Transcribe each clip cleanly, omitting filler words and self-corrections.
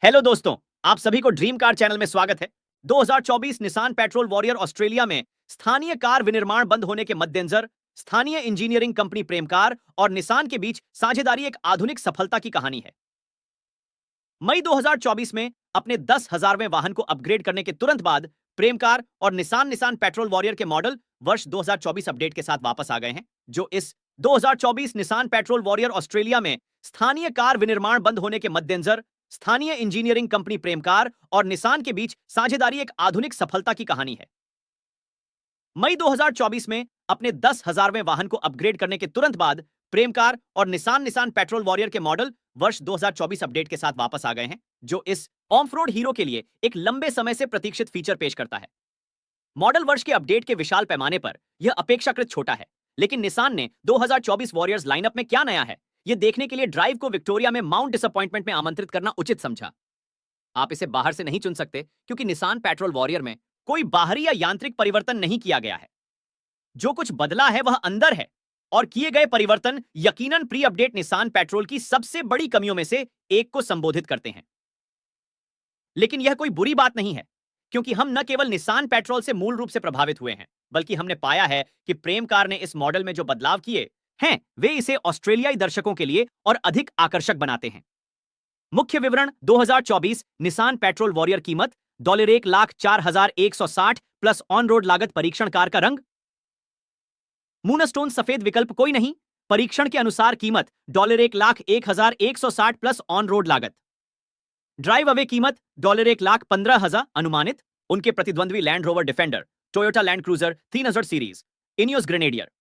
Hello दोस्तों, आप सभी को ड्रीम कार चैनल में स्वागत है। 2024 निसान पेट्रोल वॉरियर ऑस्ट्रेलिया में स्थानीय कार विनिर्माण बंद होने के मद्देनजर स्थानीय इंजीनियरिंग कंपनी प्रेम कार और निसान के बीच साझेदारी एक आधुनिक सफलता की कहानी है। मई 2024 में अपने 10,000वें वाहन को अपग्रेड करने के तुरंत बाद प्रेम कार और निसान निसान पेट्रोल वॉरियर के मॉडल वर्ष 2024 अपडेट के साथ वापस आ गए हैं, जो इस 2024 निसान पेट्रोल वॉरियर ऑस्ट्रेलिया में स्थानीय कार विनिर्माण बंद होने के मद्देनजर स्थानीय इंजीनियरिंग कंपनी प्रेम कार और निसान के बीच साझेदारी एक आधुनिक सफलता की कहानी है। मई 2024 में अपने 10,000वें वाहन को अपग्रेड करने के तुरंत बाद प्रेम कार और निसान निसान पेट्रोल वॉरियर के मॉडल वर्ष 2024 अपडेट के साथ वापस आ गए हैं, जो इस ऑफ रोड हीरो के लिए एक लंबे समय से प्रतीक्षित फीचर पेश करता है। मॉडल वर्ष के अपडेट के विशाल पैमाने पर यह अपेक्षाकृत छोटा है, लेकिन निसान ने 2024 वॉरियर्स लाइनअप में क्या नया है, यह देखने के लिए ड्राइव को विक्टोरिया में माउंट डिसअपॉइंटमेंट में आमंत्रित करना उचित समझा। आप इसे बाहर से नहीं चुन सकते, क्योंकि निसान पेट्रोल वॉरियर में कोई बाहरी या यांत्रिक परिवर्तन नहीं किया गया है। जो कुछ बदला है वह अंदर है, और किए गए परिवर्तन यकीनन प्री अपडेट निसान पेट्रोल की सबसे बड़ी कमियों में से एक को संबोधित करते हैं। लेकिन यह कोई बुरी बात नहीं है, क्योंकि हम न केवल निसान पेट्रोल से मूल रूप से प्रभावित हुए हैं, बल्कि हमने पाया है कि प्रेम कार ने इस मॉडल में जो बदलाव किए हैं वे इसे ऑस्ट्रेलियाई दर्शकों के लिए और अधिक आकर्षक बनाते हैं। मुख्य विवरण 2024 निसान पेट्रोल वॉरियर कीमत $1,04,160 प्लस ऑन रोड लागत। परीक्षण कार का रंग मूनस्टोन सफेद, विकल्प कोई नहीं। परीक्षण के अनुसार कीमत $1,01,160 प्लस ऑन रोड लागत। ड्राइव अवे कीमत $1,15,000 अनुमानित। उनके प्रतिद्वंद्वी Land Rover Defender, Toyota Land Cruiser 300 series, Ineos Grenadier.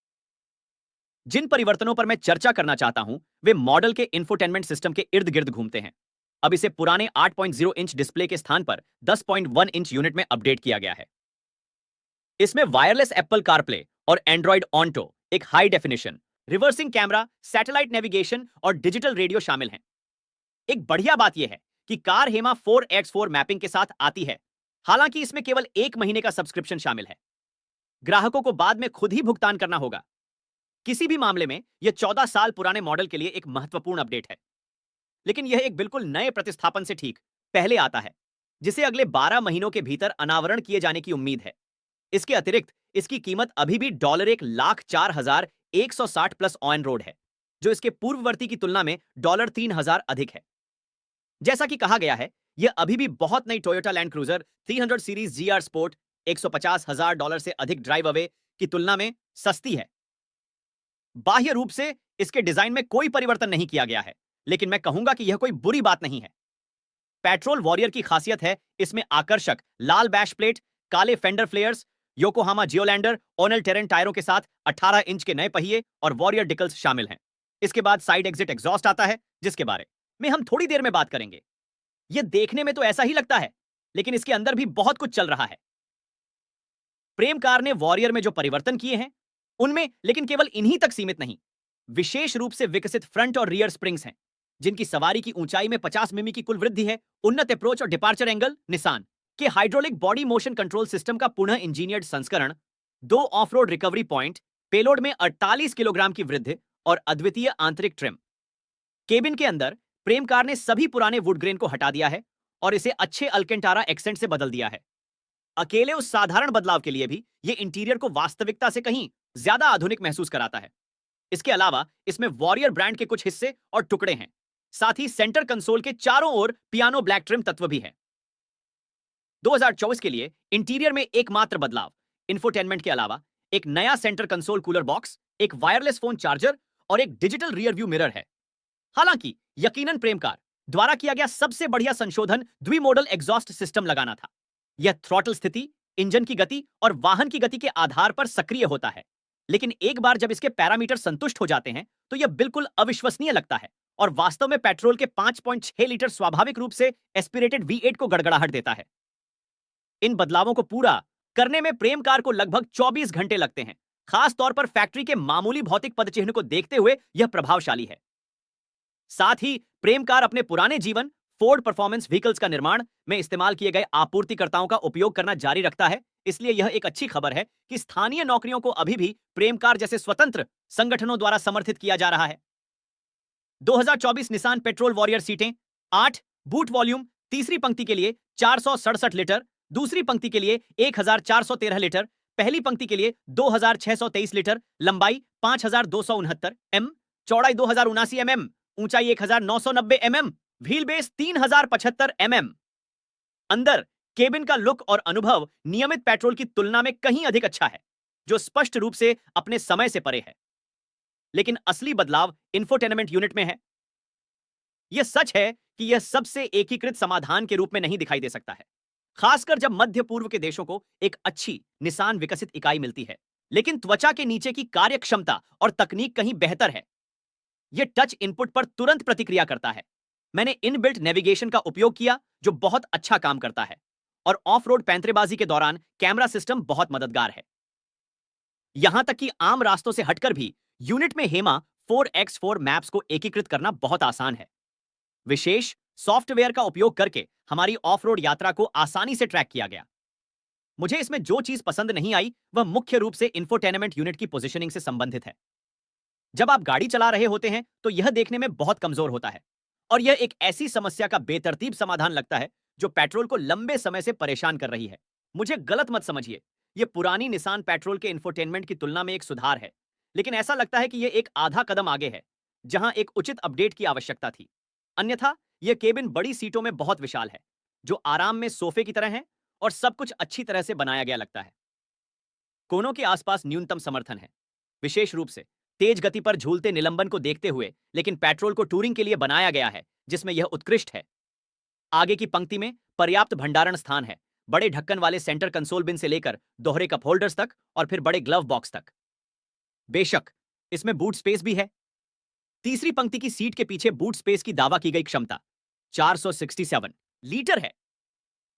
जिन परिवर्तनों पर मैं चर्चा करना चाहता हूं वे मॉडल के इंफोटेनमेंट सिस्टम के इर्द गिर्द घूमते हैं। अब इसे पुराने 8.0 इंच डिस्प्ले के स्थान पर 10.1 इंच यूनिट में अपडेट किया गया है। इसमें वायरलेस एप्पल कारप्ले और एंड्रॉइड ऑन्टो, एक high definition reversing camera, satellite navigation और डिजिटल रेडियो शामिल हैं। एक बढ़िया बात यह है कि कार हेमा 4x4 मैपिंग के साथ आती है, हालांकि इसमें केवल 1 महीने का सब्सक्रिप्शन शामिल है। ग्राहकों को बाद में खुद ही भुगतान करना होगा। किसी भी मामले में यह 14 साल पुराने मॉडल के लिए एक महत्वपूर्ण अपडेट है, लेकिन यह एक बिल्कुल नए प्रतिस्थापन से ठीक पहले आता है, जिसे अगले 12 महीनों के भीतर अनावरण किए जाने की उम्मीद है। इसके अतिरिक्त इसकी कीमत अभी भी $1,04,160 प्लस ऑन रोड है, जो इसके पूर्ववर्ती की तुलना में $3,000 अधिक है। जैसा कि कहा गया है, यह अभी भी बहुत नई Toyota Land Cruiser 300 series GR sport $150,000 से अधिक ड्राइव अवे की तुलना में सस्ती है। बाह्य रूप से इसके डिजाइन में कोई परिवर्तन नहीं किया गया है, लेकिन मैं कहूंगा कि यह कोई बुरी बात नहीं है। पेट्रोल वॉरियर की खासियत है इसमें आकर्षक लाल बैश प्लेट, काले फेंडर फ्लेयर्स, योकोहामा जियोलैंडर ओनल टेरेन टायरों के साथ 18 इंच के नए पहिए और वॉरियर डिकल्स शामिल हैं। इसके बाद साइड एग्जिट एग्जॉस्ट आता है, जिसके बारे में हम थोड़ी देर में बात करेंगे। यह देखने में तो ऐसा ही लगता है, लेकिन इसके अंदर भी बहुत कुछ चल रहा है। प्रेम कार ने वॉरियर में जो परिवर्तन किए हैं उनमें लेकिन केवल इन्हीं तक सीमित नहीं, विशेष रूप से विकसित फ्रंट और रियर स्प्रिंग्स हैं, जिनकी सवारी की ऊंचाई में 50 मिमी की कुल वृद्धि है। उन्नत अप्रोच और डिपार्चर एंगल, निसान के hydraulic body motion control system का पुनः इंजीनियर्ड संस्करण, 2 of road recovery point, payload में 48 किलोग्राम की वृद्धि और अद्वितीय आंतरिक ट्रिम। केबिन के अंदर प्रेम कार ने सभी पुराने वुड ग्रेन को हटा दिया है और इसे अच्छे अल्केंटारा एक्सेंट से बदल दिया है। अकेले उस साधारण बदलाव के लिए भी यह इंटीरियर को वास्तविकता से कहीं ज्यादा आधुनिक महसूस कराता है। इसके अलावा इसमें वॉरियर ब्रांड के कुछ हिस्से और टुकड़े हैं, साथ ही सेंटर कंसोल के चारों ओर पियानो ब्लैक ट्रिम तत्व भी है। 2024 के लिए इंटीरियर में एकमात्र बदलाव इंफोटेनमेंट के अलावा एक नया सेंटर कंसोल कूलर बॉक्स, एक वायरलेस फोन चार्जर और एक डिजिटल रियर व्यू मिरर है। हालांकि यकीनन प्रेम कार द्वारा किया गया सबसे बढ़िया संशोधन द्विमोडल एग्जॉस्ट सिस्टम लगाना था। यह थ्रॉटल स्थिति, इंजन की गति और वाहन की गति के आधार पर सक्रिय होता है, लेकिन एक बार जब इसके पैरामीटर संतुष्ट हो जाते हैं तो यह बिल्कुल अविश्वसनीय लगता है और वास्तव में पेट्रोल के 5.6 लीटर स्वाभाविक रूप से एस्पिरेटेड V8 को गड़गड़ाहट देता है। इन बदलावों को पूरा करने में प्रेम कार को लगभग 24 घंटे लगते हैं। खास तौर पर फैक्ट्री के मामूली भौतिक पदचिह्न को देखते हुए यह प्रभावशाली है। साथ ही प्रेम कार अपने पुराने जीवन फोर्ड परफॉर्मेंस व्हीकल्स का निर्माण में इस्तेमाल किए गए आपूर्तिकर्ताओं का उपयोग करना जारी रखता है। इसलिए यह एक अच्छी खबर है कि स्थानीय नौकरियों को अभी भी प्रेम कार जैसे स्वतंत्र संगठनों द्वारा समर्थित किया जा रहा है। 2024 निसान पेट्रोल वॉरियर सीटें 8, बूट वॉल्यूम तीसरी पंक्ति के लिए 467 लीटर, दूसरी पंक्ति के लिए 1413 लीटर, पहली पंक्ति के लिए 2623 लीटर, लंबाई 5269 एम, चौड़ाई 2079 mm, ऊंचाई 1990 mm, व्हील बेस 3075 mm। अंदर केबिन का लुक और अनुभव नियमित पेट्रोल की तुलना में कहीं अधिक अच्छा है, जो स्पष्ट रूप से अपने समय से परे है। लेकिन असली बदलाव इंफोटेनमेंट यूनिट में है। यह सच है कि यह सबसे एकीकृत समाधान के रूप में नहीं दिखाई दे सकता है, खासकर जब मध्य पूर्व के देशों को एक अच्छी निसान विकसित इकाई मिलती है। लेकिन त्वचा के नीचे की कार्यक्षमता और तकनीक कहीं बेहतर है। यह टच इनपुट पर तुरंत प्रतिक्रिया करता है। मैंने इनबिल्ट नेविगेशन का उपयोग किया जो बहुत अच्छा काम करता है, और ऑफ रोड पैंतरेबाजी के दौरान कैमरा सिस्टम बहुत मददगार है। यहां तक कि आम रास्तों से हटकर भी यूनिट में हेमा 4x4 मैप्स को एकीकृत करना बहुत आसान है। विशेष सॉफ्टवेयर का उपयोग करके हमारी ऑफ रोड यात्रा को आसानी से ट्रैक किया गया। मुझे इसमें जो चीज पसंद नहीं आई वह मुख्य रूप से इंफोटेनमेंट यूनिट की पोजीशनिंग से संबंधित है। जब आप गाड़ी चला रहे होते हैं तो यह देखने में बहुत कमजोर होता है, और यह एक ऐसी समस्या का बेतरतीब समाधान लगता है जो पेट्रोल को लंबे समय से परेशान कर रही है। मुझे गलत मत समझिए, यह पुरानी निसान पेट्रोल के इंफोटेनमेंट की तुलना में एक सुधार है, लेकिन ऐसा लगता है कि यह एक आधा कदम आगे है जहां एक उचित अपडेट की आवश्यकता थी। अन्यथा यह केबिन बड़ी सीटों में बहुत विशाल है, जो आराम में सोफे की तरह है, और सब कुछ अच्छी तरह से बनाया गया लगता है। कोनों के आसपास न्यूनतम समर्थन है, विशेष रूप से तेज गति पर झूलते निलंबन को देखते हुए, लेकिन पेट्रोल को टूरिंग के लिए बनाया गया है जिसमें यह उत्कृष्ट है। आगे की पंक्ति में पर्याप्त भंडारण स्थान है, बड़े ढक्कन वाले सेंटर कंसोल बिन से लेकर दोहरे कप होल्डर्स तक और फिर बड़े ग्लव बॉक्स तक। बेशक इसमें बूट स्पेस भी है। तीसरी पंक्ति की सीट के पीछे बूट स्पेस की दावा की गई क्षमता 467 लीटर है।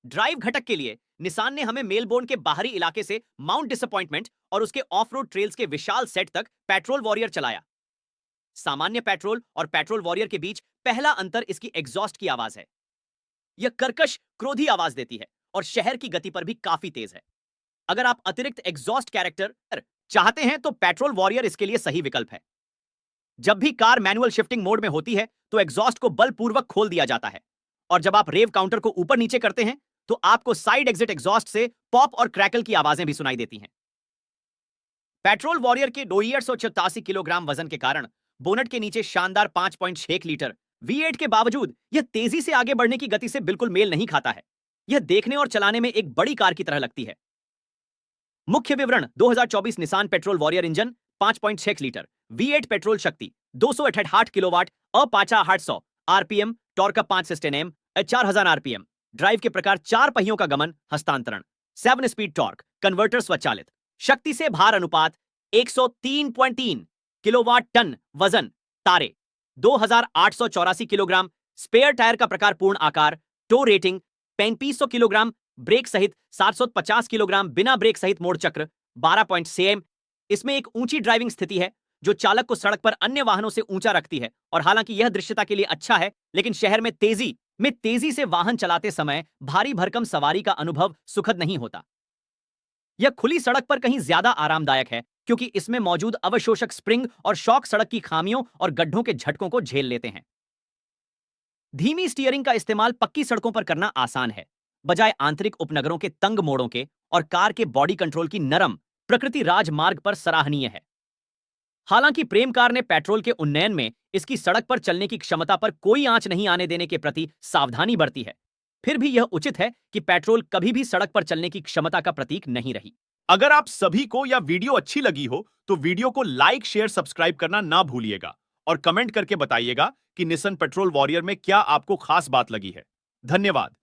ड्राइव घटक के लिए निसान ने हमें मेलबोर्न के बाहरी इलाके से माउंट डिसअपॉइंटमेंट और उसके ऑफ रोड ट्रेल्स के विशाल सेट तक पेट्रोल वॉरियर चलाया। सामान्य पेट्रोल और पेट्रोल वॉरियर के बीच पहला अंतर इसकी एग्जॉस्ट की आवाज है। यह कर्कश, क्रोधी आवाज देती है और शहर की गति पर भी काफी तेज है। अगर आप अतिरिक्त एग्जॉस्ट कैरेक्टर चाहते हैं तो पेट्रोल वॉरियर इसके लिए सही विकल्प है। जब भी कार मैनुअल शिफ्टिंग मोड में होती है तो एग्जॉस्ट को बलपूर्वक खोल दिया जाता है, और जब आप रेव काउंटर को ऊपर नीचे करते हैं तो आपको साइड एग्जिट एग्जॉस्ट से पॉप और क्रैकल की आवाजें भी सुनाई देती हैं। पेट्रोल वॉरियर के 284 किलोग्राम वजन के कारण बोनट के नीचे शानदार 5.6 लीटर V8 के बावजूद यह तेजी से आगे बढ़ने की गति से बिल्कुल मेल नहीं खाता है। यह देखने और चलाने में एक बड़ी कार की तरह लगती है। मुख्य विवरण 2024 Nissan petrol warrior engine 5.6 litre V8 petrol शक्ति 268 kilowatt, अपाचा 800 RPM, torque 5 cysteine M, 4000 RPM, drive के प्रकार 4 पहियों का गमन हस्तांतरण, 7 स्पीड टॉर्क, कन्वर्टर स्वचालित, शक्ति से भार अनुपात 103.3 किलोवाट टन, वजन तारे 2884 किलोग्राम, स्पेयर टायर का प्रकार पूर्ण आकार, टो रेटिंग 3500 किलोग्राम, ब्रेक सहित 750 किलोग्राम, बिना ब्रेक सहित मोड़ चक्र 12 cm। इसमें एक ऊंची ड्राइविंग स्थिति है जो चालक को सड़क पर अन्य वाहनों से ऊंचा रखती है, और हालांकि यह दृश्यता के लिए अच्छा है, लेकिन शहर में तेजी से वाहन चलाते समय भारी भरकम सवारी का अनुभव सुखद नहीं होता। यह खुली सड़क पर कहीं ज्यादा आरामदायक है क्योंकि इसमें मौजूद अवशोषक स्प्रिंग और शॉक सड़क की खामियों और गड्ढों के झटकों को झेल लेते हैं। धीमी स्टीयरिंग का इस्तेमाल पक्की सड़कों पर करना आसान है, बजाय आंतरिक उपनगरों के तंग मोड़ों के, और कार के बॉडी कंट्रोल की नरम प्रकृति राजमार्ग पर सराहनीय है। हालांकि प्रेम कार ने पेट्रोल के उन्नयन में इसकी सड़क पर चलने की क्षमता पर कोई आंच नहीं आने देने के प्रति सावधानी बरती है, फिर भी यह उचित है कि पेट्रोल कभी भी सड़क पर चलने की क्षमता का प्रतीक नहीं रही। अगर आप सभी को यह वीडियो अच्छी लगी हो तो वीडियो को लाइक, शेयर, सब्सक्राइब करना ना भूलिएगा, और कमेंट करके बताइएगा कि निसान पेट्रोल वॉरियर में क्या आपको खास बात लगी है। धन्यवाद।